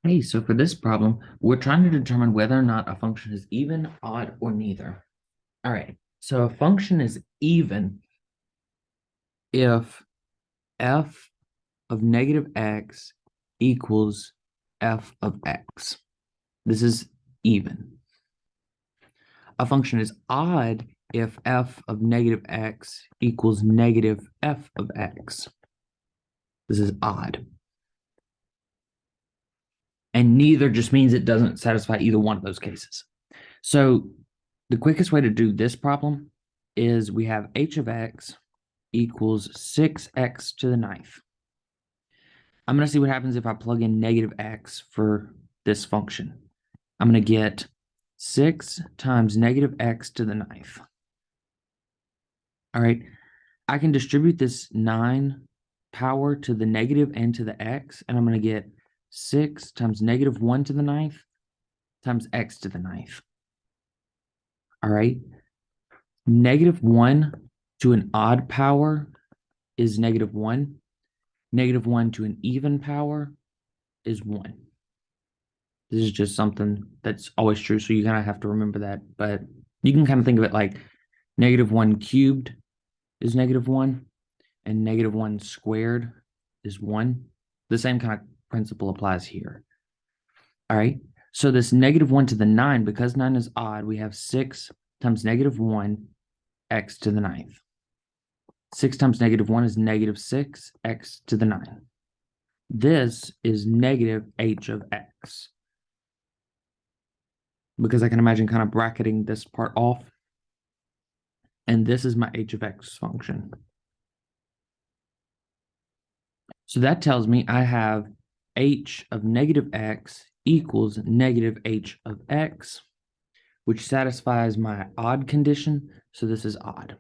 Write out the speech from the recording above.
Hey, so for this problem, we're trying to determine whether or not a function is even, odd, or neither. All right, so a function is even if f of negative x equals f of x. This is even. A function is odd if f of negative x equals negative f of x. This is odd. And neither just means it doesn't satisfy either one of those cases. So the quickest way to do this problem is we have h of x equals 6x to the ninth. I'm going to see what happens if I plug in negative x for this function. I'm going to get 6 times negative x to the ninth. All right, I can distribute this 9 power to the negative and to the x, and I'm going to get 6 times negative 1 to the ninth times x to the ninth. All right, negative 1 to an odd power is negative 1. Negative 1 to an even power is 1. This is just something that's always true, so you kind of have to remember that. But you can kind of think of it like negative 1 cubed is negative 1, and negative 1 squared is 1. The same kind of principle applies here. All right. So this negative 1 to the 9, because 9 is odd, we have 6 times negative 1 x to the ninth. 6 times negative 1 is negative 6 x to the 9. This is negative h of x, because I can imagine kind of bracketing this part off. And this is my h of x function. So that tells me I have h of negative x equals negative h of x, which satisfies my odd condition. So this is odd.